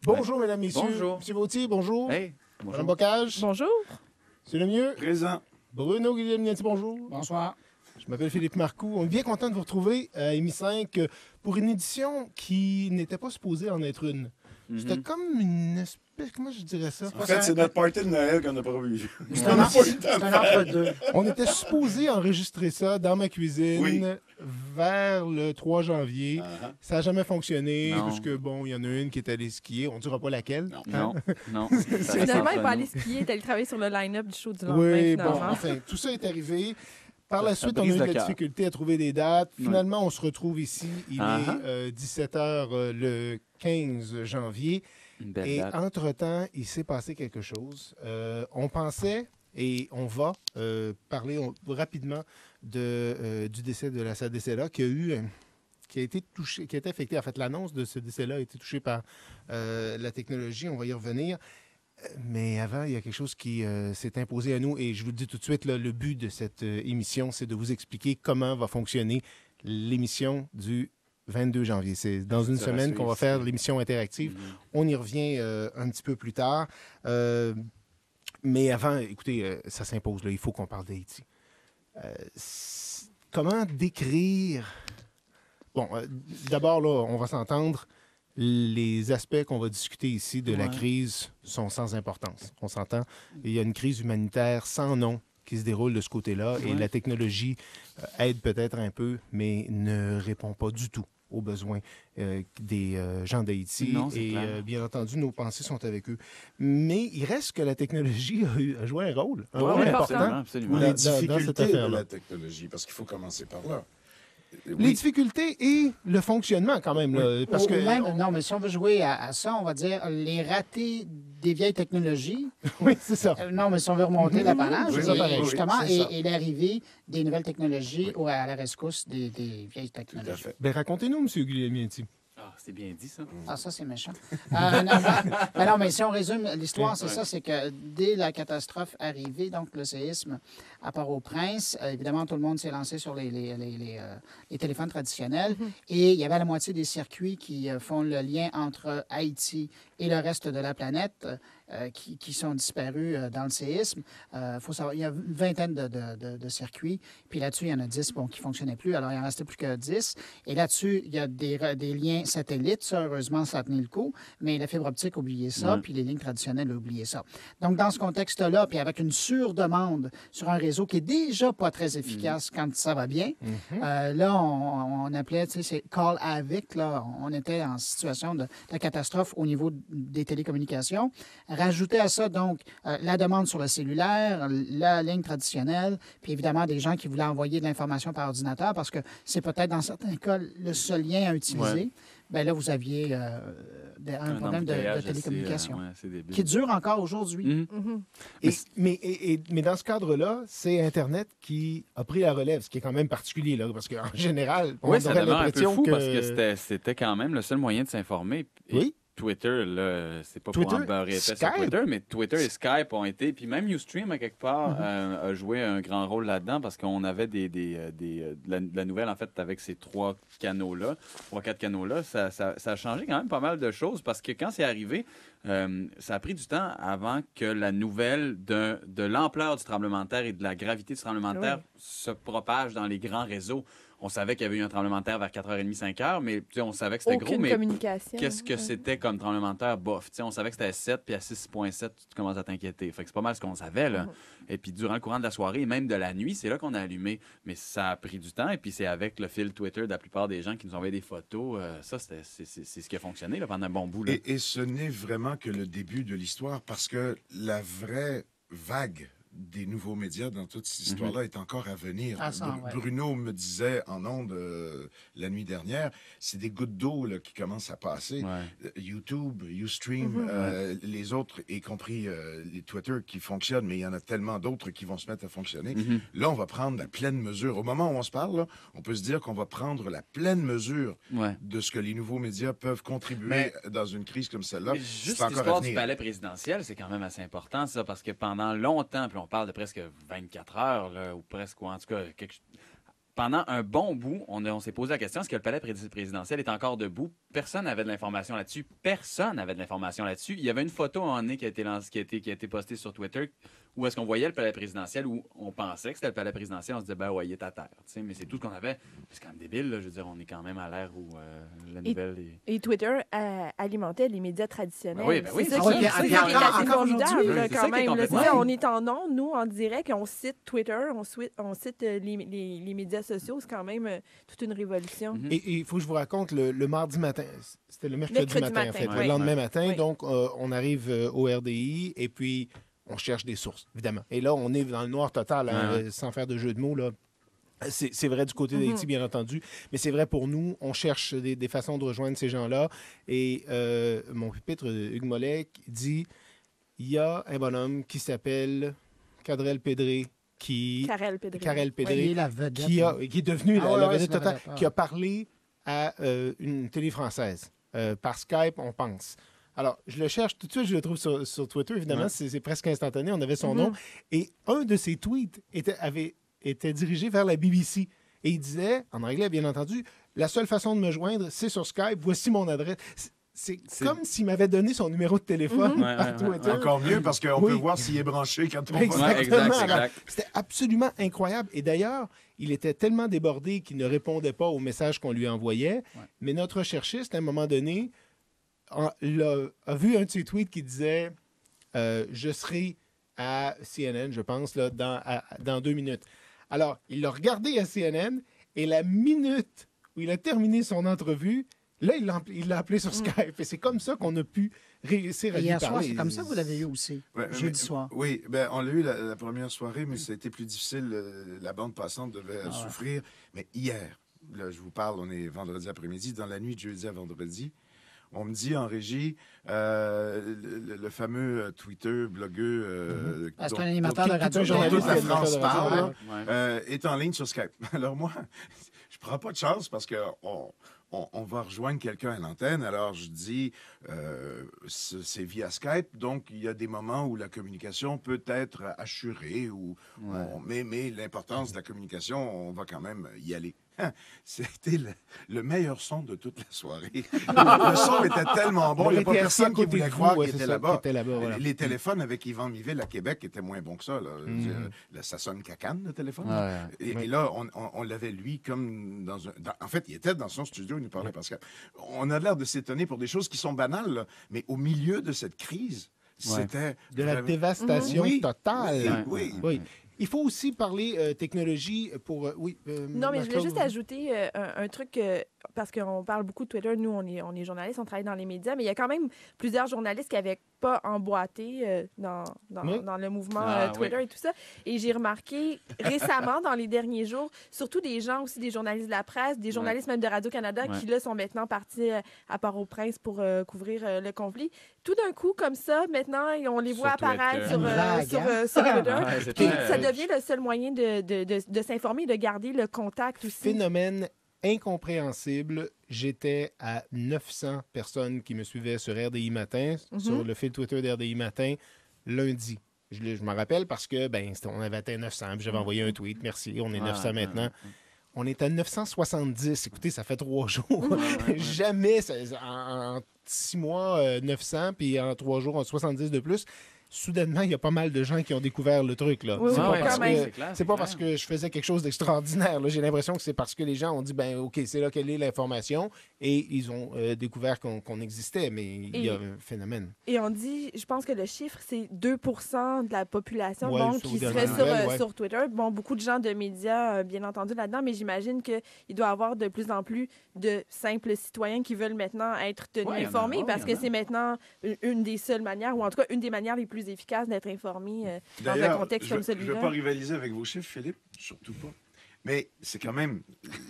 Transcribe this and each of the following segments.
Bonjour, mesdames, messieurs. Bonjour. Monsieur Vautier, bonjour. Hey, bonjour. Madame Bocage. Bonjour. C'est le mieux. Présent. Bruno Guglielminetti, bonjour. Bonsoir. Je m'appelle Philippe Marcoux. On est bien content de vous retrouver à EMI 5 pour une édition qui n'était pas supposée en être une. C'était comme une espèce... Comment je dirais ça? En fait, c'est notre party de Noël qu'on n'a pas vu. C'est un entre-deux. On était supposé enregistrer ça dans ma cuisine Oui. vers le 3 janvier. Uh-huh. Ça n'a jamais fonctionné Non. parce que, bon, il y en a une qui est allée skier. On ne dira pas laquelle. Non. Non, non. Finalement, il va aller skier, il est allé travailler sur le line-up du show du lendemain, Oui, finalement. bon, enfin, tout ça est arrivé. Par la Ça suite, on a brise eu de le la cœur. difficulté à trouver des dates. Finalement, on se retrouve ici. Il Uh-huh. est 17h le 15 janvier. Une belle Et date. entre-temps, il s'est passé quelque chose. On pensait, et on va parler rapidement du décès de la SADCLA qui a été touché, qui a été affecté. En fait, l'annonce de ce décès-là a été touchée par la technologie. On va y revenir. Mais avant, il y a quelque chose qui s'est imposé à nous. Et je vous le dis tout de suite, là, le but de cette émission, c'est de vous expliquer comment va fonctionner l'émission du 22 janvier. C'est dans une Ça semaine va qu'on va suivre, faire c'est- l'émission interactive. Mhm. On y revient un petit peu plus tard. Mais avant, écoutez, ça s'impose. Là, il faut qu'on parle d'Haïti. Comment décrire... Bon, d'abord, là, on va s'entendre. Les aspects qu'on va discuter ici de la Ouais. crise sont sans importance. On s'entend. Il y a une crise humanitaire sans nom qui se déroule de ce côté-là et Ouais. la technologie aide peut-être un peu, mais ne répond pas du tout aux besoins des gens d'Haïti. Non, c'est Et clair. bien entendu, nos pensées sont avec eux. Mais il reste que la technologie a joué un rôle Ouais, rôle ouais, important. absolument, absolument. Dans- Les dans cette difficultés de affaire-là. la technologie, parce qu'il faut commencer par là. Les Oui, difficultés et le fonctionnement quand même. Là, parce Ou que même, non, mais si on veut jouer à ça, on va dire les ratés des vieilles technologies. oui, c'est ça. Non, mais si on veut remonter la panache, Oui, et, c'est pareil. justement, Oui, c'est ça. et l'arrivée des nouvelles technologies à la rescousse des vieilles tout à technologies. fait. Ben, racontez-nous, M. Guglielminetti. Ah, c'est bien dit, ça. Ah, ça, c'est méchant. Non, mais si on résume l'histoire, c'est ça, c'est que dès la catastrophe arrivée, donc le séisme à Port-au-Prince, évidemment, tout le monde s'est lancé sur les téléphones traditionnels et il y avait la moitié des circuits qui font le lien entre Haïti et le reste de la planète qui sont disparus dans le séisme. Faut savoir, il y a une vingtaine de circuits, puis là-dessus, il y en a 10 qui ne fonctionnaient plus, alors il en restait plus que 10. Et là-dessus, il y a des liens satellites, ça, heureusement, ça a tenu le coup, mais la fibre optique, oubliez ça, Ouais. puis les lignes traditionnelles, oubliez ça. Donc, dans ce contexte-là, puis avec une surdemande sur un réseau qui est déjà pas très efficace quand ça va bien, là, on appelait, tu sais, c'est call avec, là, on était en situation de catastrophe au niveau des télécommunications. Rajouter à ça, donc, la demande sur le cellulaire, la ligne traditionnelle, puis évidemment, des gens qui voulaient envoyer de l'information par ordinateur parce que c'est peut-être, dans certains cas, le seul lien à utiliser. Ouais. Bien là, vous aviez un problème de embouteillage télécommunication assez, ouais, c'est débile. qui dure encore aujourd'hui. Mhm. Mais dans ce cadre-là, c'est Internet qui a pris la relève, ce qui est quand même particulier, là, parce qu'en général, on Oui, ça aurait demeure un peu l'impression fou que... parce que c'était quand même le seul moyen de s'informer. Et Oui. Twitter, là, c'est pas Twitter, pour en beurrer épais sur Skype. Twitter, mais Twitter et Skype ont été, puis même Ustream, à quelque part, a joué un grand rôle là-dedans parce qu'on avait de la nouvelle, en fait, avec ces trois, quatre canaux-là. Ça a changé quand même pas mal de choses parce que quand c'est arrivé, ça a pris du temps avant que la nouvelle de l'ampleur du tremblement de terre et de la gravité du tremblement de terre se propage dans les grands réseaux. On savait qu'il y avait eu un tremblement de terre vers 4h30, 5h, mais tu sais, on savait que c'était gros, Aucune mais communication. qu'est-ce que c'était comme tremblement de terre? Bof. Tu sais, on savait que c'était à 7, puis à 6,7, tu commences à t'inquiéter. Fait que c'est pas mal ce qu'on savait, là. Et puis, durant le courant de la soirée et même de la nuit, c'est là qu'on a allumé. Mais ça a pris du temps, et puis c'est avec le fil Twitter de la plupart des gens qui nous ont envoyé des photos. Ça, c'est ce qui a fonctionné là, pendant un bon bout. Là. Et ce n'est vraiment que le début de l'histoire, parce que la vraie vague des nouveaux médias dans toute cette histoire-là est encore à venir. Ah, ça, ouais. Bruno me disait en ondes la nuit dernière, c'est des gouttes d'eau là, qui commencent à passer. Ouais. YouTube, Ustream, les autres, y compris les Twitter qui fonctionnent, mais il y en a tellement d'autres qui vont se mettre à fonctionner. Là, on va prendre la pleine mesure. Au moment où on se parle, là, on peut se dire qu'on va prendre la pleine mesure Ouais. de ce que les nouveaux médias peuvent contribuer Mais- dans une crise comme celle-là. Mais juste C'est encore à l'histoire du venir. palais présidentiel, c'est quand même assez important, ça, parce que pendant longtemps, puis on parle de presque 24 heures, là, ou presque, ou en tout cas, pendant un bon bout, on s'est posé la question, est-ce que le palais présidentiel est encore debout? Personne n'avait de l'information là-dessus. Personne n'avait de l'information là-dessus. Il y avait une photo en nez qui a été postée sur Twitter où est-ce qu'on voyait le palais présidentiel, où on pensait que c'était le palais présidentiel. On se disait, ben ouais, il est à terre. Tu sais, mais c'est tout ce qu'on avait. C'est quand même débile, là. Je veux dire, on est quand même à l'ère où la nouvelle est... Et Twitter alimentait les médias traditionnels. Ben oui, c'est ça c'est qui est ça. c'est Puis ça qui est encore assez aujourd'hui. formidable, Oui, là, c'est ça quand qui est même. là. complètement- C'est ça, on est en ondes, nous, en direct, on cite Twitter, on cite les médias sociaux. C'est quand même toute une révolution. Et il faut que je vous raconte le mardi matin. C'était le mercredi matin, en fait. oui. Le lendemain matin, Oui. donc, on arrive au RDI et puis on cherche des sources, évidemment. Et là, on est dans le noir total, hein, sans faire de jeu de mots, là. C'est vrai du côté d'Haïti, bien entendu, mais c'est vrai pour nous. On cherche des façons de rejoindre ces gens-là. Et mon pupitre, Hugues Mollet, dit il y a un bonhomme qui s'appelle Cadrel Pédré, Karel Pédré. Karel Pédré, Oui, il est la vedette. qui est devenu Ah ouais, la ouais, vedette c'est la totale, vedette, ouais. qui a parlé à une télé française. Par Skype, on pense. Alors, je le cherche tout de suite, je le trouve sur Twitter, évidemment, Ouais. c'est presque instantané, on avait son nom. Et un de ses tweets était dirigé vers la BBC. Et il disait, en anglais, bien entendu, la seule façon de me joindre, c'est sur Skype, voici mon adresse. C'est comme s'il m'avait donné son numéro de téléphone par Twitter. Encore mieux, parce qu'on Oui. peut voir s'il est branché quand on Exactement. va... Ouais, exact, Alors, exact. C'était absolument incroyable. Et d'ailleurs, il était tellement débordé qu'il ne répondait pas aux messages qu'on lui envoyait. Mais notre recherchiste, à un moment donné, a vu un de ses tweets qui disait je serai à CNN, je pense, là, dans 2 minutes. Alors, il l'a regardé à CNN et la minute où il a terminé son entrevue, là, il l'a appelé sur Skype. Et c'est comme ça qu'on a pu réussir à Et lui hier soir, parler. c'est comme ça que vous l'avez eu aussi, Ouais, jeudi mais- soir. Oui, ben, on l'a eu la première soirée, mais ça a été plus difficile. La bande passante devait souffrir. Mais hier, là, je vous parle, on est vendredi après-midi, dans la nuit de jeudi à vendredi, on me dit en régie, le fameux Twitter, blogueux... Parce dont- qu'un animateur donc, de radio, tout un dont toute la journaliste, France animateur de radio, parle, est en ligne sur Skype. Alors moi, je prends pas de chance parce que on va rejoindre quelqu'un à l'antenne. Alors je dis, c'est via Skype, donc il y a des moments où la communication peut être assurée, mais l'importance de la communication, on va quand même y aller. C'était le meilleur son de toute la soirée. Le son était tellement bon, il n'y a pas était assis à personne qui côté voulait de vous, croire ouais, qu'il c'est était ça, là-bas. qu'il était là-bas, voilà. Les téléphones avec Yvan Miville à Québec étaient moins bons que ça. Là. Je veux dire, là, ça sonne cacane, le téléphone. Et là, on l'avait, lui, comme en fait, il était dans son studio, il nous parlait parce que on a l'air de s'étonner pour des choses qui sont banales, là, mais au milieu de cette crise, c'était... De la vraiment- dévastation Oui. totale. Oui. Oui. Il faut aussi parler technologie pour... Non, mais je voulais Marc-Claude, juste ajouter un truc, parce qu'on parle beaucoup de Twitter. Nous, on est journalistes, on travaille dans les médias, mais il y a quand même plusieurs journalistes qui n'avaient pas emboîté dans le mouvement Twitter et tout ça. Et j'ai remarqué récemment, dans les derniers jours, surtout des gens aussi, des journalistes de la presse, des journalistes même de Radio-Canada qui, là, sont maintenant partis à Port-au-Prince pour couvrir le conflit. Tout d'un coup, comme ça, maintenant, on les voit Sur apparaître Twitter. sur Twitter. Ouais, c'est Puis très- ça devient le seul moyen de s'informer, de garder le contact aussi. Phénomène incompréhensible. J'étais à 900 personnes qui me suivaient sur RDI Matin, sur le fil Twitter d'RDI Matin, lundi. Je m'en rappelle parce que on avait atteint 900, puis j'avais envoyé un tweet. Merci, on est 900 maintenant. On est à 970. Écoutez, ça fait 3 jours. Jamais, en 6 mois, 900, puis en 3 jours, 70 de plus. Soudainement, il y a pas mal de gens qui ont découvert le truc. Là. Oui, C'est oui, pas quand parce même. que- C'est clair, c'est c'est pas clair. parce que je faisais quelque chose d'extraordinaire. Là. J'ai l'impression que c'est parce que les gens ont dit, OK, c'est là quelle est l'information, et ils ont découvert qu'on existait, mais il y a un phénomène. Et on dit, je pense que le chiffre, c'est 2 de la population Ouais, donc, sur qui les serait dernières sur, nouvelles, ouais. sur Twitter. Bon, beaucoup de gens de médias, bien entendu, là-dedans, mais j'imagine qu'il doit y avoir de plus en plus de simples citoyens qui veulent maintenant être tenus Ouais, il y en a, informés ouais, parce il y en que a. c'est maintenant une des seules manières, ou en tout cas une des manières les plus efficaces d'être informé dans un D'ailleurs, contexte comme je ne veux celui-là. pas rivaliser avec vos chiffres, Philippe, surtout pas. Mais c'est quand même,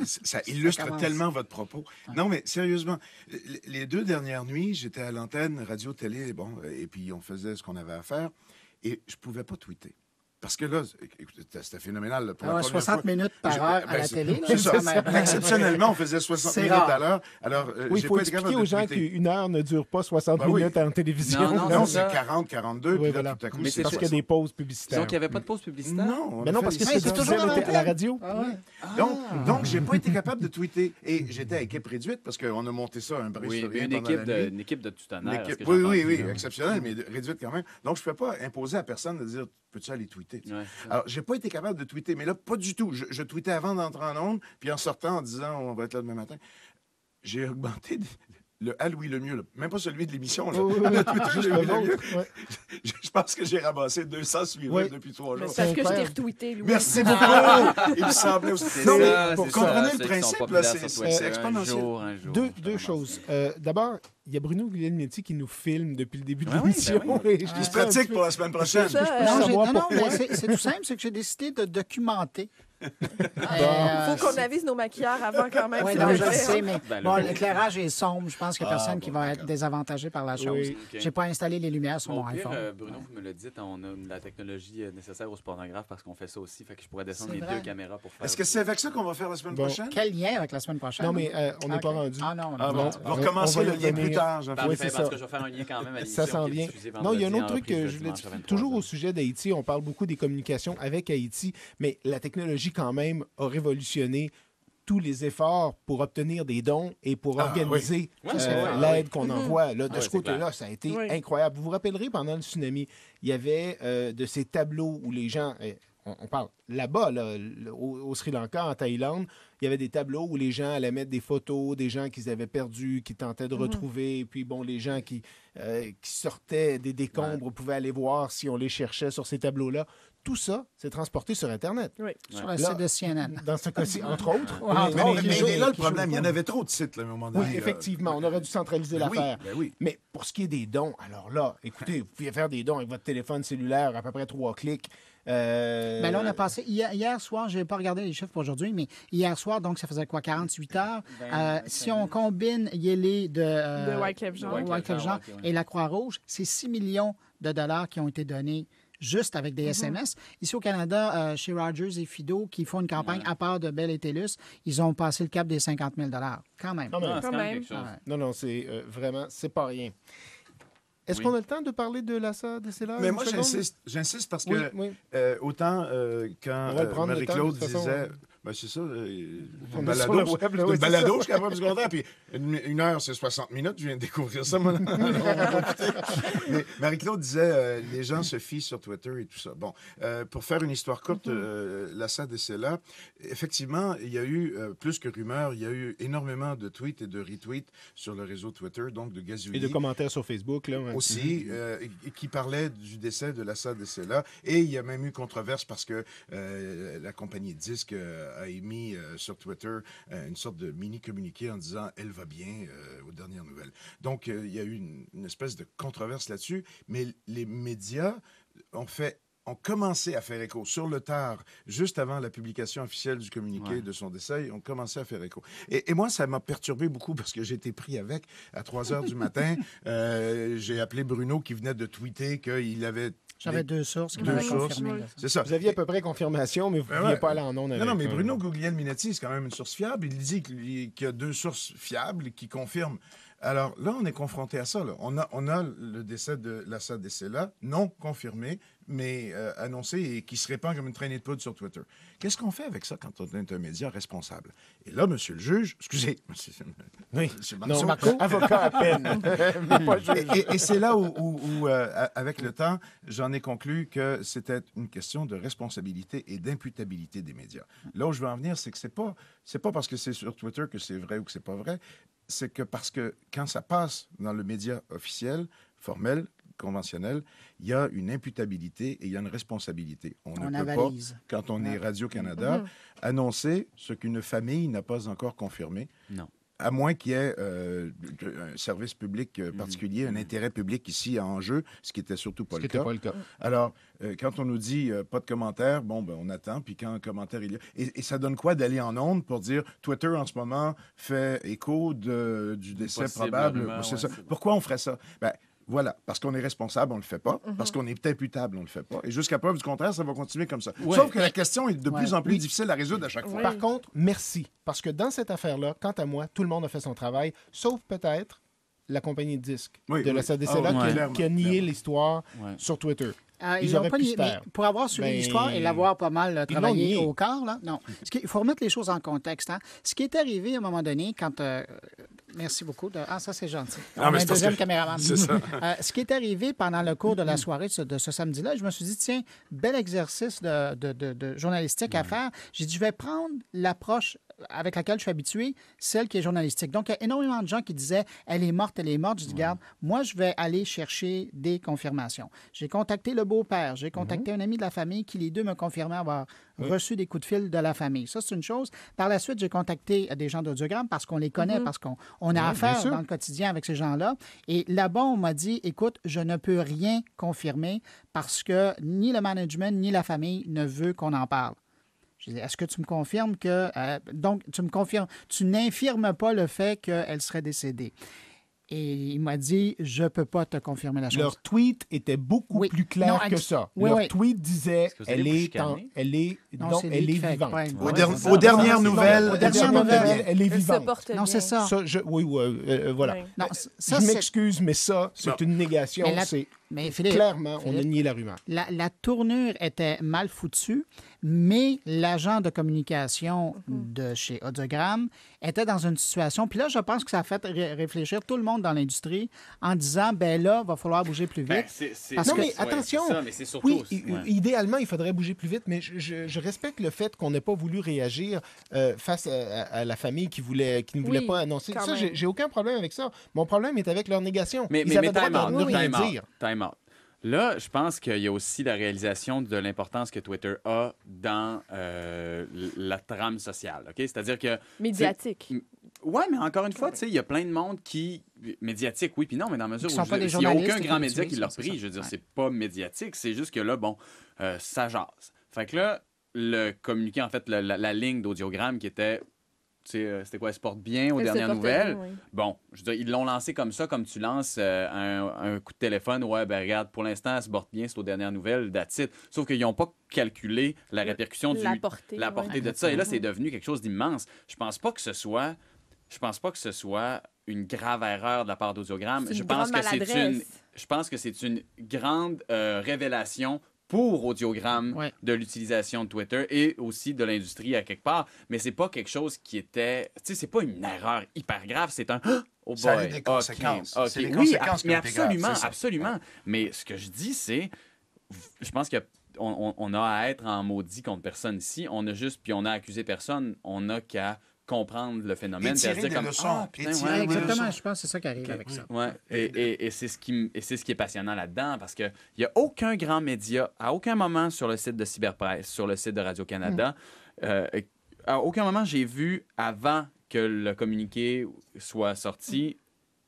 ça illustre commence. tellement votre propos. Non, mais sérieusement, les 2 dernières nuits, j'étais à l'antenne, radio, télé, bon, et puis on faisait ce qu'on avait à faire, et je pouvais pas tweeter. Parce que là, c'était phénoménal. Pour la 60 minutes par heure à la télé. C'est ça. Exceptionnellement, on faisait 60 minutes à l'heure. Alors, il faut expliquer aux gens qu'une heure ne dure pas 60 minutes en télévision. Non, c'est 40, 42. Oui, voilà. Tout à coup, c'est parce qu'il y a des pauses publicitaires. Donc, il n'y avait pas de pause publicitaire? Non. Mais non, parce que c'était toujours à la radio. Donc, j'ai pas été capable de tweeter. Et j'étais à équipe réduite parce qu'on a monté ça un brin sur rien pendant la nuit. Une équipe de tutonnaires. Oui, exceptionnelle, mais réduite quand même. Donc, je ne peux pas imposer à personne de dire peux-tu aller tweeter? Alors, j'ai pas été capable de tweeter, mais là, pas du tout. Je tweetais avant d'entrer en onde, puis en sortant en disant on va être là demain matin. J'ai augmenté le « Ah Louis le mieux », même pas celui de l'émission. Je pense que j'ai ramassé 200 suivants depuis 3 jours. Parce que je t'ai retweeté, Louis. Merci beaucoup! Il me semblait aussi. Non, mais pour comprendre le principe, c'est exponentiel. Deux choses. D'abord, il y a Bruno Guglielminetti qui nous filme depuis le début de l'émission. Il se pratique pour la semaine prochaine. Non, mais c'est tout simple, c'est que j'ai décidé de documenter. Faut qu'on avise nos maquilleurs avant quand même. Oui, je sais, mais l'éclairage est sombre. Je pense qu'il n'y a personne qui va être désavantagé par la chose. Je n'ai pas installé les lumières sur mon iPhone. Bruno, vous me le dites, on a la technologie nécessaire au pornographe parce qu'on fait ça aussi. Fait que je pourrais descendre les 2 caméras pour faire. Est-ce que c'est avec ça qu'on va faire la semaine prochaine? Quel lien avec la semaine prochaine? Non, mais on n'est pas rendu. Ah non, on va recommencer le lien plus tard. Oui, c'est ça. Parce que je vais faire un lien quand même à l'émission. Ça s'en vient. Non, il y a un autre truc que je voulais dire. Toujours au sujet d'Haïti, on parle beaucoup des communications avec Haïti, mais la technologie quand même a révolutionné tous les efforts pour obtenir des dons et pour organiser l'aide qu'on envoie. Là, de ce côté-là, ça a été incroyable. Vous vous rappellerez, pendant le tsunami, il y avait de ces tableaux où les gens... on parle là-bas, au Sri Lanka, en Thaïlande, il y avait des tableaux où les gens allaient mettre des photos des gens qu'ils avaient perdus, qui tentaient de retrouver. Et puis, bon, les gens qui sortaient des décombres pouvaient aller voir si on les cherchait sur ces tableaux-là. Tout ça, c'est transporté sur Internet. Oui. Sur le site de CNN. Dans ce cas-ci, entre autres. Mais là, le problème, il y en avait trop de sites, là, à un moment donné. Oui, effectivement, on aurait dû centraliser l'affaire. Mais pour ce qui est des dons, alors là, écoutez, vous pouvez faire des dons avec votre téléphone cellulaire à peu près 3 clics. Ben là, on a passé... Hier soir, je n'ai pas regardé les chiffres pour aujourd'hui, mais hier soir, donc ça faisait quoi, 48 heures? Si on combine Yélé de Wyclef Jean et la Croix-Rouge, c'est 6 millions de dollars qui ont été donnés juste avec des SMS. Ici au Canada, chez Rogers et Fido, qui font une campagne à part de Bell et TELUS, ils ont passé le cap des 50 000 quand même. Quand même. Non, c'est vraiment, c'est pas rien. Est-ce qu'on a le temps de parler de l'ASA de Céla? Mais moi, j'insiste parce que autant quand Marie-Claude disait... Ben, c'est ça. Une balado, je suis capable de se content. Puis une heure, c'est 60 minutes. Je viens de découvrir ça. Mais Marie-Claude disait les gens se fient sur Twitter et tout ça. Bon, pour faire une histoire courte, la SADC-là, effectivement, il y a eu, plus que rumeur, il y a eu énormément de tweets et de retweets sur le réseau Twitter, donc de gazouillis. Et de commentaires sur Facebook. Là, aussi, qui parlaient du décès de la SADC-là. Et il y a même eu controverse parce que la compagnie de disques a émis sur Twitter une sorte de mini-communiqué en disant « Elle va bien » aux dernières nouvelles. Donc, il y a eu une espèce de controverse là-dessus, mais les médias ont commencé à faire écho sur le tard, juste avant la publication officielle du communiqué de son décès, ils ont commencé à faire écho. Et moi, ça m'a perturbé beaucoup parce que j'ai été pris avec à 3 heures du matin. J'ai appelé Bruno qui venait de tweeter qu'il avait... J'avais 2 sources qui m'avaient confirmé. C'est ça. Vous aviez à peu près confirmation, mais vous ne pouviez pas aller en ondes avec. Non, mais Bruno Guglielminetti, c'est quand même une source fiable. Il dit qu'il y a 2 sources fiables qui confirment. Alors là, on est confronté à ça. Là. On a le décès de la SADC-là, non confirmé, mais annoncé et qui se répand comme une traînée de poudre sur Twitter. Qu'est-ce qu'on fait avec ça quand on est un média responsable? Et là, monsieur le juge, excusez, monsieur Marceau, avocat à peine. et c'est là où avec le temps, j'en ai conclu que c'était une question de responsabilité et d'imputabilité des médias. Là où je veux en venir, c'est que c'est pas parce que c'est sur Twitter que c'est vrai ou que c'est pas vrai. C'est que parce que quand ça passe dans le média officiel, formel, conventionnel, il y a une imputabilité et il y a une responsabilité. On ne peut pas, quand on est Radio-Canada, annoncer ce qu'une famille n'a pas encore confirmé. Non. À moins qu'il y ait un service public particulier, un intérêt public ici en jeu, ce qui n'était surtout pas le cas. Alors, quand on nous dit pas de commentaires, bon, ben, on attend, puis quand un commentaire il y a... Et ça donne quoi d'aller en ondes pour dire Twitter, en ce moment, fait écho du décès probable? C'est ça. Pourquoi on ferait ça? Ben, Voilà. Parce qu'on est responsable, on ne le fait pas. Parce qu'on est imputable, on ne le fait pas. Et jusqu'à preuve du contraire, ça va continuer comme ça. Ouais. Sauf que la question est de plus en plus difficile à résoudre à chaque fois. Par contre, merci. Parce que dans cette affaire-là, quant à moi, tout le monde a fait son travail, sauf peut-être la compagnie de disques de la SADC-là qui a nié l'histoire sur Twitter. Ils n'ont pas nié, mais pour avoir suivi l'histoire et l'avoir pas mal travaillé au corps, là, non. Il faut remettre les choses en contexte. Hein. Ce qui est arrivé à un moment donné, quand... merci beaucoup. Ça, c'est gentil. On a un deuxième caméraman. C'est ça. Ce qui est arrivé pendant le cours de la soirée de ce samedi-là, je me suis dit, tiens, bel exercice de journalistique à faire. J'ai dit, je vais prendre l'approche avec laquelle je suis habitué, celle qui est journalistique. Donc, il y a énormément de gens qui disaient « elle est morte ». Je dis « regarde, moi, je vais aller chercher des confirmations ». J'ai contacté le beau-père, j'ai contacté un ami de la famille qui, les deux, me confirmaient avoir reçu des coups de fil de la famille. Ça, c'est une chose. Par la suite, j'ai contacté des gens d'Audiogramme parce qu'on les connaît, parce qu'on a affaire dans le quotidien avec ces gens-là. Et là-bas, on m'a dit « écoute, je ne peux rien confirmer parce que ni le management ni la famille ne veut qu'on en parle ». Je dis, est-ce que tu me confirmes que... donc, tu me confirmes, tu n'infirmes pas le fait qu'elle serait décédée. Et il m'a dit, je ne peux pas te confirmer la chose. Leur tweet était beaucoup plus clair que ça. Leur tweet disait, elle est vivante. Aux dernières nouvelles, elle est vivante. Non, c'est ça. Voilà. Non, je m'excuse, mais ça, c'est une négation. Mais Philippe, clairement, on a nié la rumeur. La tournure était mal foutue, mais l'agent de communication de chez Audiogramme était dans une situation... Puis là, je pense que ça a fait réfléchir tout le monde dans l'industrie en disant, ben là, il va falloir bouger plus vite. Mais attention, mais c'est surtout, idéalement, il faudrait bouger plus vite, mais je respecte le fait qu'on n'ait pas voulu réagir face à la famille qui ne voulait pas annoncer. Ça, j'ai aucun problème avec ça. Mon problème est avec leur négation. Ils avaient le droit de ne rien dire. Time out. Là, je pense qu'il y a aussi la réalisation de l'importance que Twitter a dans la trame sociale. Okay? C'est-à-dire que... Médiatique. Oui, mais encore une fois, il y a plein de monde qui... Médiatique, oui, puis non, mais dans la mesure où il n'y a aucun grand média qui l'a pris. Je veux dire, c'est pas médiatique, c'est juste que là, bon, ça jase. Fait que là, le communiqué, en fait, la ligne d'Audiogramme qui était... c'était quoi, elle se porte bien aux dernières nouvelles. Bien, Bon, je veux dire, ils l'ont lancé comme ça, comme tu lances un coup de téléphone. Ouais, ben regarde, pour l'instant, elle se porte bien, c'est aux dernières nouvelles, that's it. Sauf qu'ils n'ont pas calculé la répercussion la portée de ça. Et là, c'est devenu quelque chose d'immense. Je pense pas que ce soit une grave erreur de la part d'Audiogramme. Je pense que c'est une grande révélation pour Audiogramme de l'utilisation de Twitter et aussi de l'industrie à quelque part. Mais c'est pas quelque chose qui était... Tu sais, c'est pas une erreur hyper grave, c'est un... Oh boy, ça a des conséquences. Okay. C'est les oui, conséquences mais absolument, graves, absolument. Mais ce que je dis, c'est... Je pense qu'on a à être en maudit contre personne ici. On a juste... Puis on a accusé personne. On a qu'à comprendre le phénomène. Et tirer des leçons. Exactement, je pense que c'est ça qui arrive avec ça. Ouais. Et c'est ce qui est passionnant là-dedans, parce qu'il n'y a aucun grand média, à aucun moment sur le site de Cyberpresse, sur le site de Radio-Canada, à aucun moment j'ai vu, avant que le communiqué soit sorti,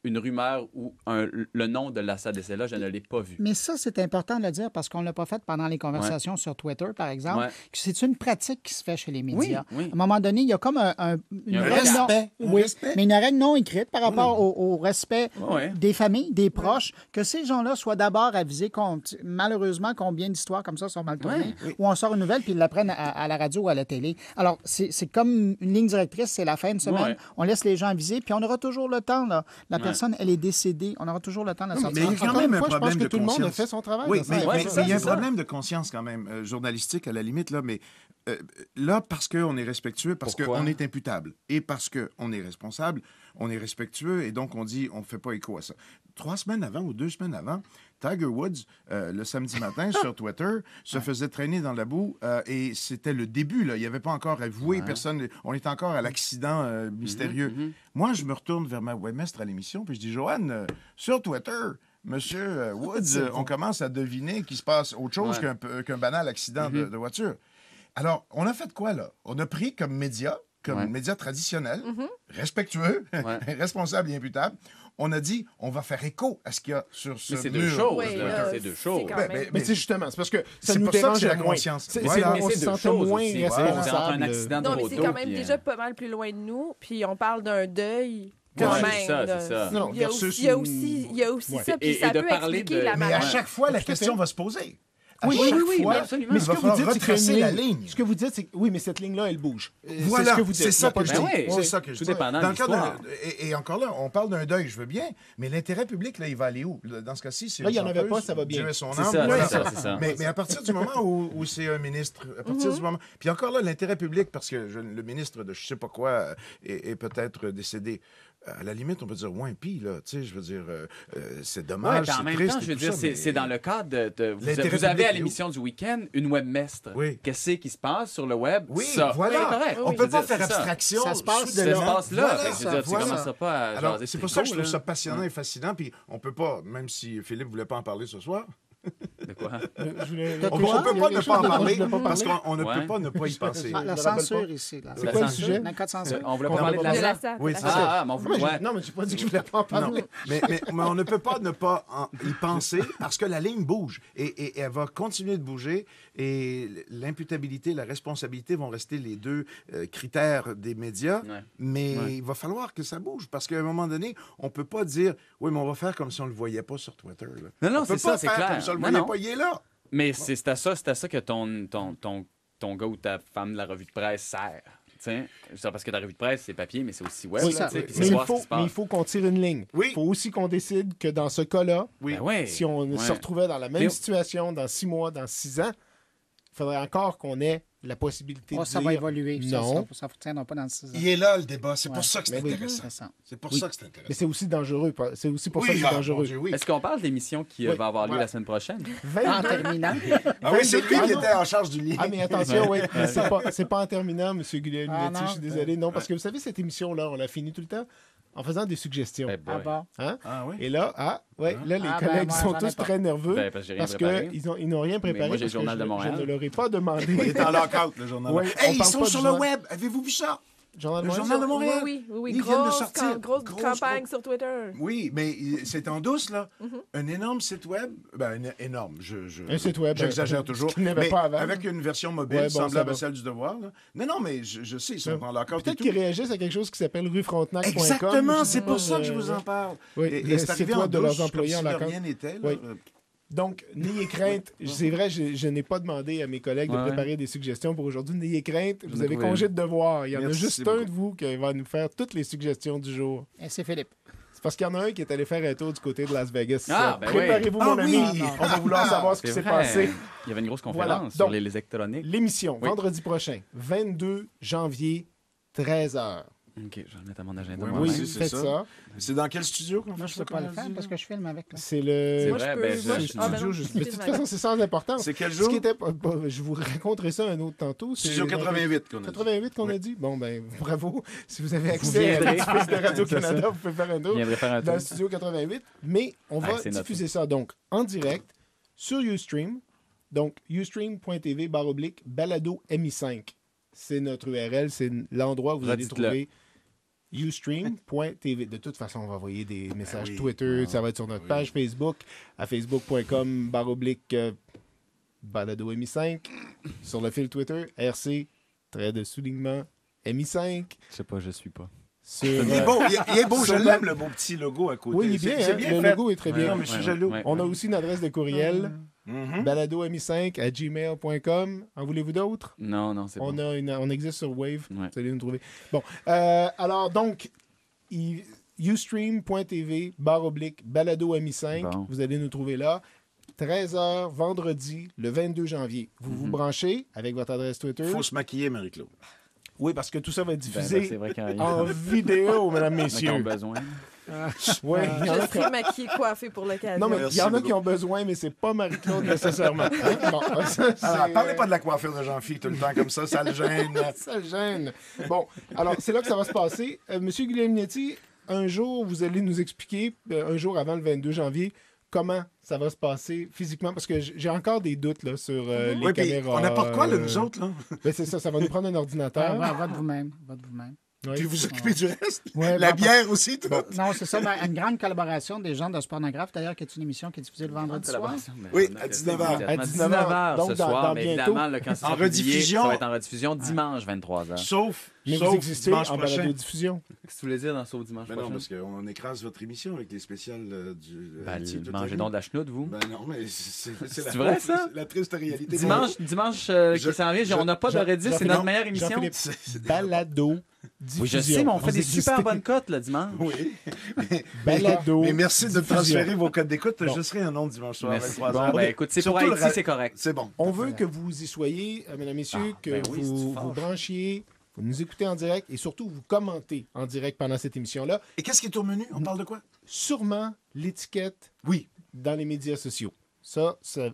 une rumeur ou le nom de la SADC-là, je ne l'ai pas vu. Mais ça, c'est important de le dire parce qu'on ne l'a pas fait pendant les conversations sur Twitter, par exemple. C'est une pratique qui se fait chez les médias. À un moment donné, il y a comme un respect. Mais une règle non écrite par rapport au respect des familles, des proches, que ces gens-là soient d'abord avisés. Malheureusement, combien d'histoires comme ça sont mal tournées, où on sort une nouvelle puis ils l'apprennent à la radio ou à la télé. Alors, c'est comme une ligne directrice, c'est la fin de semaine. On laisse les gens aviser, puis on aura toujours le temps, là. La personne, elle est décédée. On aura toujours le temps de la sortir. Mais il y a quand même un problème de tout le monde a fait son travail. Oui, mais il y a un problème de conscience quand même, journalistique à la limite, là, mais là, parce qu'on est respectueux, parce qu'on est imputable et parce qu'on est responsable, on est respectueux et donc on dit on ne fait pas écho à ça. 3 semaines avant ou 2 semaines avant, Tiger Woods, le samedi matin, sur Twitter, se faisait traîner dans la boue et c'était le début. Là. Il n'y avait pas encore avoué, personne. On était encore à l'accident mystérieux. Moi, je me retourne vers ma webmestre à l'émission puis je dis, Joanne, sur Twitter, Monsieur Woods, on commence à deviner qu'il se passe autre chose qu'un banal accident de voiture. Alors, on a fait quoi, là? On a pris comme média traditionnel, respectueux, responsable et imputable, on a dit, on va faire écho à ce qu'il y a sur ce mur. C'est deux choses. C'est deux choses. Mais c'est justement, c'est parce que ça nous dérange la conscience. On se sent moins responsable. C'est un accident de moto. Non, mais c'est quand même déjà pas mal plus loin de nous. Puis on parle d'un deuil quand Ouais, même. c'est ça, là. c'est ça. Non, Il y a versus aussi, Ouais. ça, puis Et ça de peut parler expliquer de- la Mais à manière. chaque fois, la Tout à question fait. va se poser. Oui, À chaque oui, fois, absolument. Mais ce il va que vous falloir dites, c'est qu'il y a une retracer la ligne. Ce que vous dites, c'est que oui, mais cette ligne-là, elle bouge. Voilà, c'est ce que vous dites. c'est ça que je Ben dis. oui. C'est ça que je Tout dis. dépendant Dans de le cas l'histoire. et encore là, on parle d'un deuil, je veux bien, mais l'intérêt public, là, il va aller où? Dans ce cas-ci, c'est Là, il y une en avait chanteuse, pas, ça va bien. Dieu ait son C'est âme, ça, voilà. c'est ça. Mais à partir du moment où c'est un ministre, à partir du moment... Puis encore là, l'intérêt public, parce que le ministre de je sais pas quoi est peut-être décédé. À la limite, on peut dire, ouais, pis, là, tu sais, je veux dire, c'est Ouais, dommage, puis en c'est même triste temps, et je veux tout dire, ça, c'est mais- dans le cadre de L'intérêt vous avez public à est où? l'émission du week-end une webmestre. Oui. Qu'est-ce qui se passe sur le web? Oui, Ça. voilà. C'est correct. On Je peut veux pas dire, faire c'est ça. abstraction. Ça se passe soudainement. Ça se passe là. Voilà, Fait que je veux dire, tu voilà. commences pas à Alors, jaser c'est pour ça que je trouve là. ça passionnant et fascinant. Puis on peut pas, même si Philippe voulait pas en parler ce soir, De quoi? Je on Quoi? peut pas ne pas en parler Je voulais pas parce parler. qu'on ne Ouais. peut pas ne pas y penser. La Je me rappelle censure pas. ici. Là. C'est La quoi le censure. sujet? Le cas de censure. On voulait On pas parler de va De la la SAC? SAC. Oui, la c'est SAC. ça. Mais on Non, mais ouais. non, mais j'ai pas dit que je voulais pas en Non, parler. mais on ne peut pas ne pas y penser parce que la ligne bouge et elle va continuer de bouger et l'imputabilité, la responsabilité vont rester les deux critères des médias, Ouais. mais Ouais. il va falloir que ça bouge parce qu'à un moment donné, on peut pas dire oui, mais on va faire comme si on le voyait pas sur Twitter. Là. Non, non, on peut c'est pas ça, c'est faire clair. comme si on le Non, voyait non. pas, il est là. Mais c'est à ça que ton gars ou ta femme de la revue de presse sert. T'sais, parce que ta revue de presse, c'est papier, mais c'est aussi web. Oui, là, t'sais, puis mais c'est il voir ce faut, qui se passe. mais il faut qu'on tire une ligne. Oui. Il faut aussi qu'on décide que dans ce cas-là, Oui. Ben ouais. si on Ouais. se retrouvait dans la même Mais- situation dans 6 mois, dans 6 ans, il faudrait encore qu'on ait la possibilité Oh, de ça dire va évoluer. non. Ça ne tiendra pas dans 6 ans. Il est là le débat. C'est pour Ouais. ça que c'est Mais oui. intéressant. Intéressant. C'est pour Oui. ça que c'est Mais intéressant. c'est aussi dangereux. C'est aussi pour ça que c'est mon dangereux. Dieu, oui. Est-ce qu'on parle de l'émission qui Oui, va avoir lieu voilà. la semaine prochaine? En terminant, Ah oui, c'est lui Ah qui non. était en charge du lien. Ah, mais attention, oui. Mais c'est pas en terminant, M. Guilherme. Ah, non. Je suis désolé. Non, parce que vous savez, cette émission-là, on l'a fini tout le temps en faisant des suggestions. Eh boy. ah bon. Hein? Ah oui. Et là, là, les Ah, ben, collègues moi, sont j'en ai tous pas. très nerveux Ben, parce que j'ai rien parce préparé. qu'ils n'ont rien préparé. moi, j'ai le parce que Journal de Montréal. Je ne leur ai pas demandé. Il est en lockout, le journal. Oui, on Hey, ils parle sont pas sur du le journal. web. Avez-vous vu ça? Journal de Le Montréal? Journal de Oui, Montréal. oui. Ils viennent de Grosse, sortir. grosse Grosse, campagne grosse. sur Twitter. Oui, mais c'est en douce, là. Un énorme site web. Ben, énorme. Un site web. J'exagère toujours. Ce qu'il n'y avait Mais pas avant. avec une version mobile Ouais, bon, ça semblable va. à celle du Devoir. Là. Non, mais je sais, ils sont en lockout et Peut-être tout. qu'ils réagissent à quelque chose qui s'appelle ruefrontenac.com. Exactement, Je c'est sais pour pas, ça que je vous en parle. Oui, Et le c'est site arrivé en web de leurs douce, employés comme en si de lockout. rien n'était. là. Oui. Donc, n'ayez crainte. C'est vrai, je n'ai pas demandé à mes collègues de Ouais. préparer des suggestions pour aujourd'hui. N'ayez crainte. Vous ai avez trouvé congé de devoir. Il y en Merci a juste beaucoup. un de vous qui va nous faire toutes les suggestions du jour. Et c'est Philippe. C'est parce qu'il y en a un qui est allé faire un tour du côté de Las Vegas. Ah, ben Préparez-vous, oui. mon Ah ami. oui. On va vouloir savoir ce qui s'est vrai. passé. Il y avait une grosse Voilà. conférence Donc, sur les électroniques. L'émission, Oui. vendredi prochain, 22 janvier, 13h. OK, je vais le mettre à mon agenda. Oui, moi-même. moi aussi, c'est faites ça. ça. C'est dans quel studio qu'on Moi, fait je ne ça, peux pas le qu'on a faire dit, parce là? que je filme avec. Là. C'est le C'est Moi, vrai, je peux- ben, moi, je- je- ah, ben studio. non, juste. Mais de toute excuse-moi. façon, c'est sans importance. C'est quel Ce jour? qui était, je vous raconterai ça un autre tantôt. C'est Studio 88 qu'on a dit. 88 qu'on a Oui. dit. Bon, ben, bravo. Si vous avez accès à viendrez. l'expérience de Radio-Canada, C'est ça. vous pouvez faire un Je tour viendrai faire un dans tour. le studio 88. Mais on va Ah, c'est noté. diffuser ça donc en direct sur Ustream. Donc, ustream.tv/balado MI5. C'est notre URL, c'est l'endroit où vous allez Redites-le. trouver ustream.tv. De toute façon, on va envoyer des messages oui. Twitter, ça va être sur notre page Facebook, à facebook.com/balado MI5. Sur le fil Twitter, RC, trait de soulignement, MI5. Je sais pas, je suis pas. Sur, Il est beau, il est beau, je Sur l'aime, le beau petit logo à côté. Oui, il est bien, C'est hein? bien Le fait. logo est très bien. Non, mais je suis Ouais, jaloux. ouais. On a aussi une adresse de courriel, Mhm. baladomi5@gmail.com. En voulez-vous d'autres? Non, non, c'est bon. On existe sur Wave. Ouais. Vous allez nous trouver. Bon. Alors, donc, ustream.tv/balado-mi5. Bon. Vous allez nous trouver là. 13h, vendredi, le 22 janvier. Vous vous branchez avec votre adresse Twitter. Faut se maquiller, Marie-Claude. Oui, parce que tout ça va être Ben, diffusé c'est vrai qu'il y a rien. en vidéo, mesdames, Qui ont messieurs. besoin. Oui, il y en Je a qui... serai maquillée, coiffée pour l'occasion. Non, mais il y Merci en a beaucoup. qui ont besoin, mais c'est pas Marie-Claude nécessairement. Hein? Bon, ça, c'est, Alors, parlez pas de la coiffure de Jean-Philippe tout le temps comme ça le gêne. Ça gêne. Bon, alors, c'est là que ça va se passer. Monsieur Guglielminetti, un jour, vous allez nous expliquer, un jour avant le 22 janvier, comment ça va se passer physiquement, parce que j'ai encore des doutes là, sur les Oui, puis caméras. on apporte quoi, là, nous autres, là? Ben, c'est ça va nous prendre un ordinateur. Vote vous-même. Vote vous-même. Oui. Puis vous occupez du reste? Ouais, ben, La bon, bière aussi, tout? Non, c'est ça. Une grande collaboration des gens de Spornographe, d'ailleurs, qui est une émission qui est diffusée le vendredi soir. Oui, à 19h. À 19h, ce donc dans soir, mais bientôt. évidemment, là, quand c'est En publié, rediffusion. ça va être en rediffusion dimanche 23h. Sauf Mais vous Sauf existez dimanche en prochain. balado-diffusion. Qu'est-ce que tu voulais dire dans Sauf dimanche Ben non, prochain? parce qu'on écrase votre émission avec les spéciales du... Mangez donc de la chenoute, vous. Ben non, mais c'est vrai, ça? c'est la triste réalité. Dimanche qui s'en vient, on n'a pas de Reddit, c'est notre Jean- meilleure émission. Jean-Philippe, C'est- balado-diffusion. Oui, je sais, mais on fait Vous des existez. super bonnes cotes le dimanche. Oui. Balado. Mais merci de me diffusion. transférer vos codes d'écoute. Bon. Je serai un nom dimanche soir à Merci. 23h. Bon, ben écoute, c'est pour Surtout Haïti, c'est correct. C'est bon. On veut que vous y soyez, mesdames, messieurs, que ben oui, vous c'est vous fâche. branchiez, vous nous écoutez en direct et surtout vous commentez en direct pendant cette émission-là. Et qu'est-ce qui est au menu? On parle de quoi? Sûrement l'étiquette Oui. dans les médias sociaux. Ça, c'est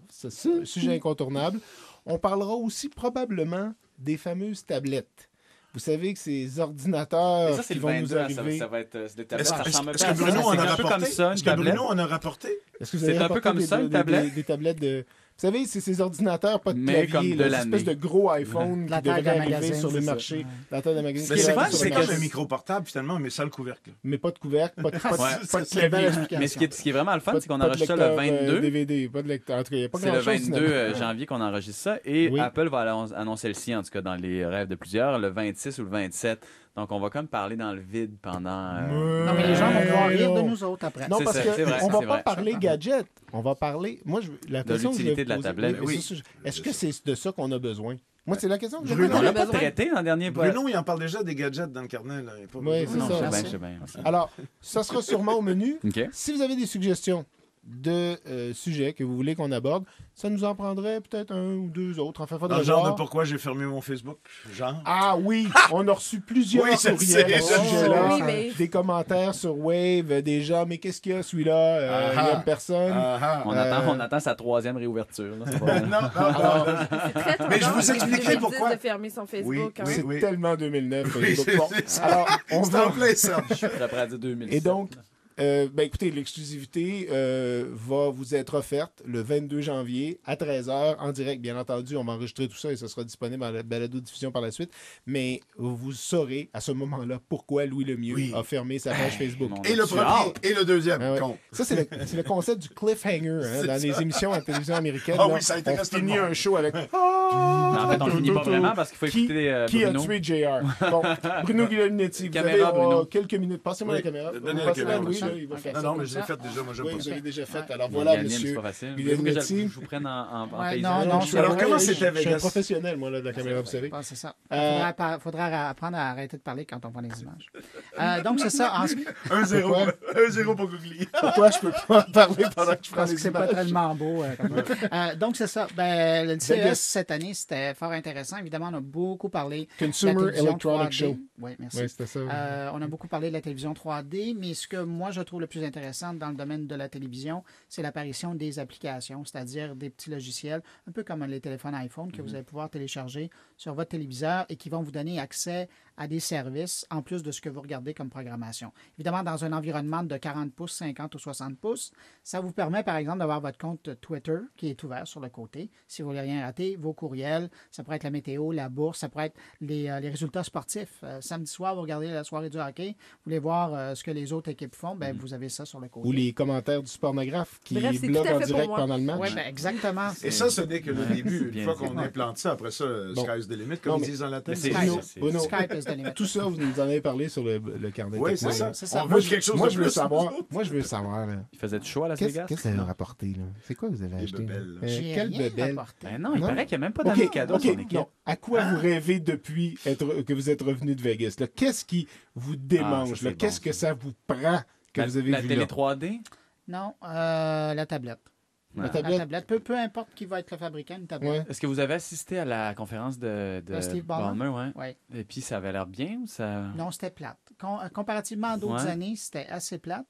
un sujet incontournable. On parlera aussi probablement des fameuses tablettes. Vous savez que ces ordinateurs Et ça, c'est qui le vont 22, nous arriver... ça va être des tablettes. Est-ce Ça ressemble est-ce pas à que ça, Bruno en c'est a un peu rapporté? comme ça, une Est-ce que tablette. Bruno en a rapporté? Est-ce que vous C'est avez un peu apporté comme ça, une tablette? Des tablettes de... Vous savez, c'est ces ordinateurs, pas de Mais clavier, comme de là, l'année. cette espèce de gros iPhone La qui taille devrait d'un arriver magazine, sur le c'est ça. marché. Ouais. La taille d'un magazine. Mais qui c'est arrive comme, sur c'est le comme marché. un micro portable, finalement, mais sans le couvercle. Mais pas de couvercle, pas de Ouais. C'est une belle clavier. explication. Mais ce qui est vraiment le fun, Pas c'est qu'on pas de enregistre ça le lecteur, 22. DVD, pas de lecteur. En tout cas, il n'y a pas C'est le grand-chose, 22 finalement. janvier qu'on enregistre ça. Et Oui. Apple va annoncer le sien, en tout cas, dans les rêves de plusieurs, le 26 ou le 27. Donc, on va comme parler dans le vide pendant... Non, mais les gens vont pouvoir rire de non. nous autres après. Non, C'est parce ça, c'est vrai, qu'on va c'est pas vrai. parler gadget. On va parler... Moi, la De question que je vais l'utilité de la poser- tablette. Oui, mais Oui. ça, est-ce que c'est de ça qu'on a besoin? Moi, c'est la question que je Bruno, On me l'a pose. pas besoin. traité dans le dernier... Bruno, il en parle déjà des gadgets dans le carnet. Là. Il y a pas Oui, besoin. c'est Non, ça. je sais bien. Alors, ça sera sûrement au menu. OK. Si vous avez des suggestions de sujets que vous voulez qu'on aborde, ça nous en prendrait peut-être un ou deux autres. Enfin, Dans faudrait le genre voir. de pourquoi j'ai fermé mon Facebook, genre. Ah oui, on a reçu plusieurs Oui, je courriels sais, à je ce sais. sujet-là. Oui, mais- Des commentaires sur Wave, des gens, mais qu'est-ce qu'il y a celui-là? Il y a une personne. Ah, On attend sa troisième réouverture. Là. C'est pas- non, non, Alors, Très Mais je vous tendance, expliquerai 2010 pourquoi. de fermer son Facebook. Oui, hein. oui. c'est tellement 2009. Oui, Facebook. Bon, c'est ça. alors, on C'est en va... plein ça. Je suis prêt à dire 2007. Et donc, ben écoutez, l'exclusivité va vous être offerte le 22 janvier à 13h en direct. Bien entendu, on va enregistrer tout ça et ça sera disponible dans la balado-diffusion par la suite. Mais vous saurez à ce moment-là pourquoi Louis Lemieux Oui. a fermé sa page Facebook. mon Et le Tu premier hâte. et le deuxième. Ah ouais. compte. Ça, c'est le concept du cliffhanger hein, C'est dans ça. les émissions à la télévision américaine. Ah là. oui, ça On intéresse tout le finit monde. un show avec Mais en fait, on le finit pas vraiment parce qu'il faut Qui- écouter Qui a Bruno. tué JR? Bon, Bruno Guglielminetti, vous Caméra, avez Bruno. quelques minutes. Passez-moi Oui, la caméra. donnez Vous la passez caméra, Louis, monsieur. là, il va faire Non, ça non, comme mais je ça. l'ai fait déjà. Moi, j'aime Oui, pas vous ça. avez déjà fait. Alors Voilà, voilà, c'est monsieur. pas facile. Guglielminetti. Voulez-vous que je vous prenne en Ouais, paysage? non, Je- Alors, comment je- c'était à Je suis un Vegas? professionnel, moi, là, de la caméra, vous savez. Ah, c'est ça. Euh, Faudra apprendre à arrêter de parler quand on prend les images. Donc, c'est ça. En ce 1-0. Pourquoi? 1-0 pour Googly. Pourquoi je peux pas en parler pendant que je prends parce que les c'est pas images? tellement beau. Donc, c'est ça. Ben, le CES Vegas. cette année, c'était fort intéressant. Évidemment, on a beaucoup parlé de la Consumer télévision Electronic 3D. Show. Oui, merci. Oui, c'était ça. On a beaucoup parlé de la télévision 3D, mais ce que moi je trouve le plus intéressant dans le domaine de la télévision, c'est l'apparition des applications, c'est-à-dire des petits logiciels, un peu comme les téléphones iPhone que vous allez pouvoir télécharger sur votre téléviseur et qui vont vous donner accès à des services en plus de ce que vous regardez comme programmation. Évidemment, dans un environnement de 40 pouces, 50 ou 60 pouces, ça vous permet par exemple d'avoir votre compte Twitter qui est ouvert sur le côté. Si vous voulez rien rater, vos courriels, ça pourrait être la météo, la bourse, ça pourrait être les résultats sportifs. Samedi soir, vous regardez la soirée du hockey, vous voulez voir ce que les autres équipes font, ben, vous avez ça sur le côté. Ou les commentaires du pornographe qui Bref, c'est bloquent tout à en fait pour direct moi. pendant le match. Oui, ben, exactement. Et ça, ce n'est que le début. bien Une fois dit. qu'on implante ça, après ça, Bon. sky's the limit, comme Non, ils mais- disent en latin. mais c'est- Bruno, c'est- Bruno, Skype is the limit. tout ça, vous nous en avez parlé sur le carnet. Oui, technique. c'est ça. C'est ça. On veut quelque chose Moi, de je veux plus. savoir. Moi, je veux savoir. là. Il faisait du show à Las Qu'est-ce Vegas? que ça a rapporté? Là? C'est quoi que vous avez Des acheté? là? bebelles. J'ai Quelle rien bebelle? apporté. Ben non, il Non? paraît qu'il n'y a même pas donné de cadeau à son équipe. non. À quoi vous rêvez depuis que vous êtes revenu de Vegas? là? Qu'est-ce qui vous démange? Ah, ça, là? c'est Qu'est-ce bon, que ça vous prend que vous avez La vu télé là? 3D? Non, la tablette. La La tablette? tablette. Peu importe qui va être le fabricant, une tablette. Ouais. Est-ce que vous avez assisté à la conférence de Steve Ballmer? ouais. Ouais. Et puis, ça avait l'air bien ou ça... Non, c'était plate. Comparativement à d'autres Ouais. années, c'était assez plate.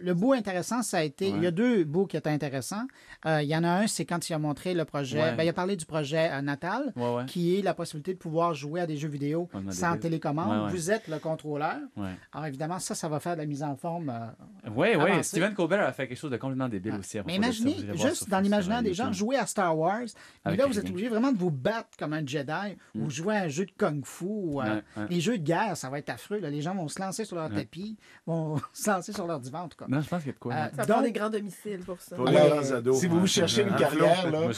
Le bout intéressant, ça a été... Ouais. Il y a deux bouts qui étaient intéressants. Il y en a un, c'est quand il a montré le projet... Ouais. Ben, il a parlé du projet Natal, Ouais, ouais. qui est la possibilité de pouvoir jouer à des jeux vidéo On a sans des- télécommande. Ouais, ouais. Vous êtes le contrôleur. Ouais. Alors évidemment, ça va faire de la mise en forme. Oui, oui. Avancé. Steven Colbert a fait quelque chose de complètement débile aussi sortir. Mais imaginez, juste dans l'imaginaire des gens, jouer à Star Wars, mais là, vous êtes obligé vraiment de vous battre comme un Jedi ou jouer à un jeu de kung-fu. Ou, les jeux de guerre, ça va être affreux. Là. Les gens vont se lancer sur leur tapis, vont se lancer sur leur divan, en tout cas. Non, je pense qu'il y a de quoi. Ça prend des grands domiciles pour ça. Alors, si vous cherchez une carrière, là,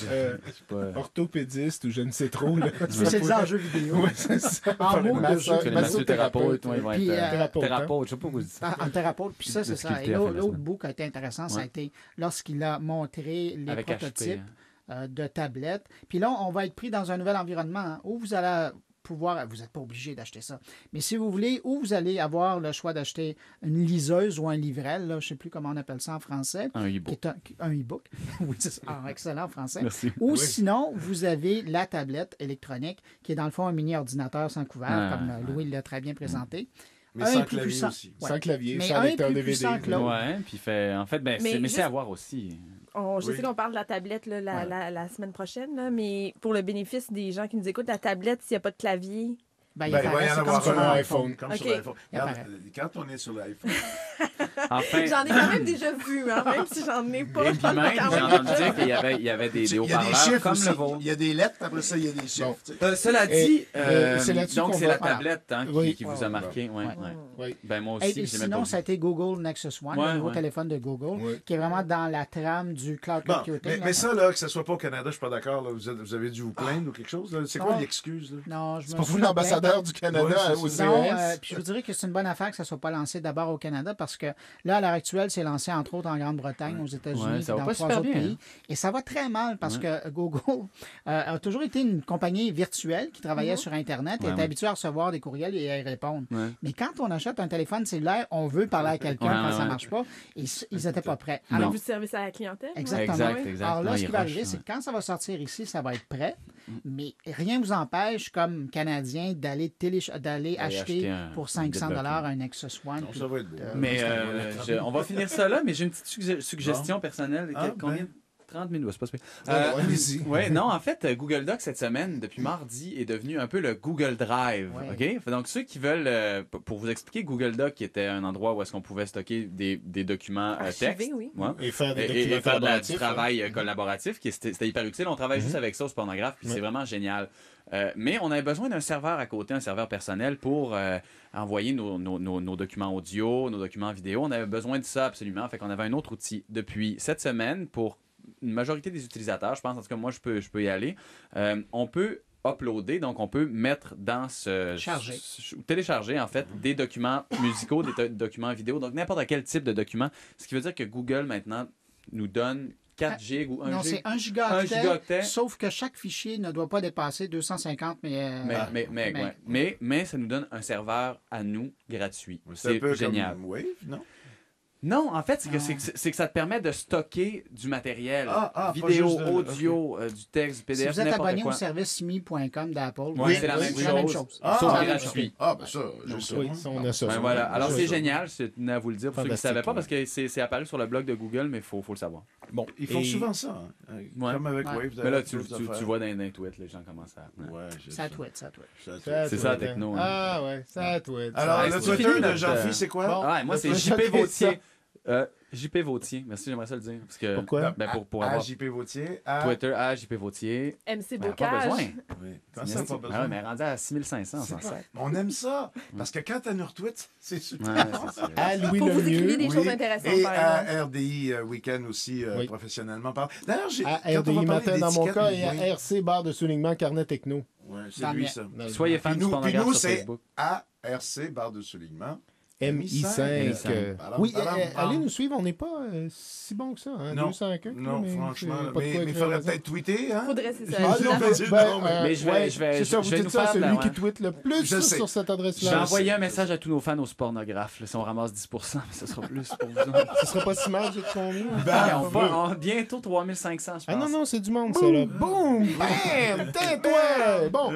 orthopédiste ou je ne sais trop. Spécialisé en jeux vidéo. C'est ça. En mots de jeu. Massothérapeute, thérapeute, je sais pas quoi dire. En thérapeute, puis ça, c'est ça. Et l'autre bout qui a été intéressant, ça a été lorsqu'il a montré les prototypes de tablettes. Puis là, on va être pris dans un nouvel environnement où vous allez pouvoir, vous n'êtes pas obligé d'acheter ça, mais si vous voulez, où vous allez avoir le choix d'acheter une liseuse ou un livret, là, je ne sais plus comment on appelle ça en français. Un e-book. Un e-book. Oui, c'est ça. Excellent en français. Merci. Ou sinon, vous avez la tablette électronique qui est dans le fond un mini-ordinateur sans couvert, comme Louis l'a très bien présenté. Mais sans clavier aussi. Ouais. Sans clavier, mais sans lecteur DVD. Que l'autre. Ouais, puis en fait, mais c'est à voir aussi. Je sais qu'on parle de la tablette là, la semaine prochaine, là, mais pour le bénéfice des gens qui nous écoutent, la tablette, s'il n'y a pas de clavier... Il va y en avoir sur l'iPhone. Comme sur l'iPhone. Quand on est sur l'iPhone. Enfin, j'en ai quand même déjà vu, hein, même si j'en ai pas. Et puis même, j'ai entendu dire qu'il y avait des haut-parleurs comme le vôtre. Il y a des lettres, après ça, il y a des chiffres. Cela dit, donc c'est la voilà. tablette qui vous a marqué. Oui. Ben moi aussi, et sinon, ça a été Google Nexus One, le nouveau téléphone de Google, qui est vraiment dans la trame du cloud computing. Mais ça, là, que ce soit pas au Canada, je suis pas d'accord. Vous avez dû vous plaindre ou quelque chose. C'est quoi l'excuse? Non, je me C'est pour vous l'ambassadeur du Canada au CES. Puis je vous dirais que c'est une bonne affaire que ça ne soit pas lancé d'abord au Canada parce que là, à l'heure actuelle, c'est lancé entre autres en Grande-Bretagne, aux États-Unis, dans 3 autres pays. Et ça va très mal parce que Google a toujours été une compagnie virtuelle qui travaillait sur Internet et était habituée à recevoir des courriels et à y répondre. Mais quand on achète un téléphone cellulaire, on veut parler à quelqu'un quand ça ne marche pas. Et ils n'étaient pas prêts. Alors, vous service à la clientèle. Exactement. Alors là, ce qui va arriver, c'est que quand ça va sortir ici, ça va être prêt. Mais rien ne vous empêche, comme Canadien, d'aller acheter pour 500 $ un Nexus One. Non, ça va être beau. Mais on va finir ça là, mais j'ai une petite suggestion personnelle. Combien 30 minutes, c'est pas super. Allez-y. Oui, non, en fait, Google Docs, cette semaine, depuis mardi, est devenu un peu le Google Drive. Ouais. OK? Donc, ceux qui veulent, pour vous expliquer, Google Doc, qui était un endroit où est-ce qu'on pouvait stocker des documents texte. Oui. Ouais. Et faire des documents et faire du collaboratifs. travail collaboratif, c'était hyper utile. On travaille juste avec ça au Spornographe, puis c'est vraiment génial. Mais on avait besoin d'un serveur à côté, un serveur personnel pour envoyer nos documents audio, nos documents vidéo. On avait besoin de ça absolument. Fait qu'on avait un autre outil. Depuis cette semaine, pour une majorité des utilisateurs, je pense, en tout cas moi je peux y aller, on peut uploader, donc on peut mettre dans télécharger en fait des documents musicaux, des documents vidéo, donc n'importe quel type de document. Ce qui veut dire que Google maintenant nous donne 4 gigs ou 1 non, gig. c'est 1 gigaoctet, sauf que chaque fichier ne doit pas dépasser 250, mais ça nous donne un serveur à nous gratuit. C'est un peu génial. Comme Wave, non? Non, en fait, c'est que ça te permet de stocker du matériel. Vidéo, juste audio, du texte, du PDF, si vous êtes n'importe abonné quoi. au service mi.com d'Apple, C'est la même chose. Sauf gratuit. Ben ça, juste Oui, ça, on a ça. Ben voilà. Alors, c'est génial. Je tenais à vous le dire pour ceux qui ne savaient pas, parce que c'est apparu sur le blog de Google, mais il faut le savoir. Bon, Ils font souvent ça, comme avec Wave. Mais là, tu vois dans les tweets, les gens commencent à... Ça tweet. C'est ça, la techno. Ah ouais, ça tweet. Alors, le Twitter de Jean-Phi, c'est quoi? Moi, c'est JP Vautier. JP Vautier. Merci, j'aimerais ça le dire. Parce que, pourquoi? Pour avoir JP Vautier. Twitter, JP Vautier. MC Pas Bocage. besoin. Oui. Quand ça, pas besoin. Ah ouais, mais rendu à 6500, on s'en sert. On aime ça. Parce que quand t'as une retweet, c'est super. À Louis Pour vous écrivez Lemieux. des choses intéressantes. Et par exemple. à RDI Week-end aussi, professionnellement. D'ailleurs, À RDI Matin dans mon cas et à RC Barre de soulignement Carnet Techno. Oui, c'est lui, ça. Soyez fan du Spornographe sur c'est Facebook. ARC, barre de soulignement. MI5. Oui, allez nous suivre, on n'est pas si bon que ça. Hein, non, 204, non, mais franchement. pas de Mais quoi il écrire faudrait là-dedans. peut-être tweeter. Hein? Faudrait, c'est ça. Ah non, mais je vais c'est ça, vous nous dites ça, faire celui de- qui tweet le plus Je sais. sur cette Je adresse-là. vais envoyer un message à tous nos fans au Spornographe. Là, si on ramasse 10%, ce sera plus pour vous autres. Ce sera pas si mal, j'ai combien? Bientôt 3500, je pense. Ah non, c'est du monde, ça, là. Boum! Bam! Tais-toi! Bon,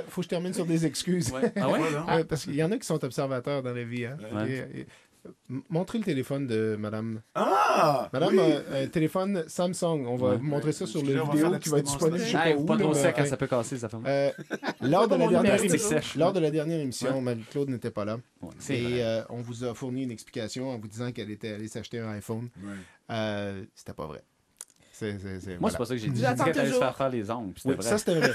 faut que je termine sur des excuses. Ouais. Ah ouais? Voilà. Parce qu'il y en a qui sont observateurs dans la vie. Hein? Ouais. Montrez le téléphone de madame. Ah! Madame oui. a un téléphone Samsung. On va vous montrer ça sur la On va vidéo faire la qui va être petite disponible. Je sais pas Hey, où. pas trop là, sec, mais, hein, ça peut casser, ça fait mal. lors de la dernière numéro. émission, Sèche. lors de la dernière émission, Marie-Claude n'était pas là. C'est Et vrai. on vous a fourni une explication en vous disant qu'elle était allée s'acheter un iPhone. Ouais. C'était pas vrai. Moi, voilà. c'est pas ça que j'ai dit. J'ai dit J'attends qu'elle allait se toujours. faire les ongles. puis Oui, C'était ça, vrai. c'était vrai.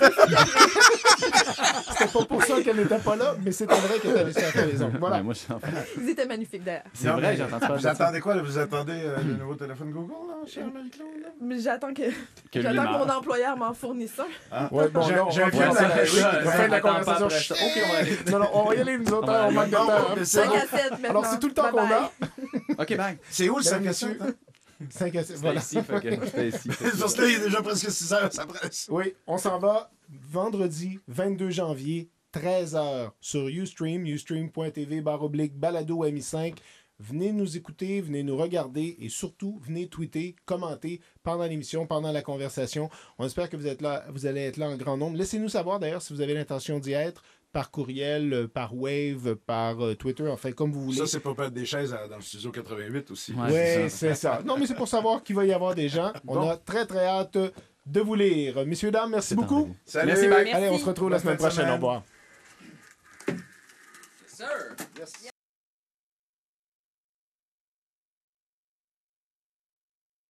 C'était pas pour ça qu'elle n'était pas là, mais c'était vrai qu'elle était allée se faire les ongles. Voilà. Ouais, moi, je- Ils étaient magnifiques d'ailleurs. C'est Non, vrai, mais j'ai entendu parler Vous de ça. attendez quoi, là? Vous attendez le nouveau téléphone Google, là, chère Marie-Claude? là? Mais j'attends que, Que lui j'attends que meure. mon employeur m'en fournisse un. Ouais, bon, J'ai- là, on j'ai un va vieux faire ça, la- ça, oui, ça, on va faire la attends pas conversation. après ça. Ok, on va aller. Non, non, on va y aller, nous autres, On va on aller. manque de Non, temps. mais hein. 5 à 7 maintenant. Alors, c'est tout le temps qu'on a. Ok, bang. C'est où le Mesdames, 5 à messieurs, 7? 5 à 7, C'était voilà. ici, fait que c'était ici. Parce que là, il est déjà presque 6 heures, ça presse. Oui, on s'en va vendredi 22 janvier, 13h, sur Ustream, ustream.tv/balado MI5. Venez nous écouter, venez nous regarder et surtout, venez tweeter, commenter pendant l'émission, pendant la conversation. On espère que vous allez être là en grand nombre. Laissez-nous savoir d'ailleurs si vous avez l'intention d'y être, par courriel, par Wave, par Twitter, enfin comme vous voulez. Ça, c'est pour perdre des chaises dans le studio 88 aussi. Ouais. Oui, c'est ça. Non, mais c'est pour savoir qu'il va y avoir des gens. On Bon. a très, très hâte de vous lire. Messieurs, dames, merci beaucoup. Salut! Merci, bye. Allez, on se retrouve la Bonne fin semaine de prochaine. semaine. Au revoir. Sir.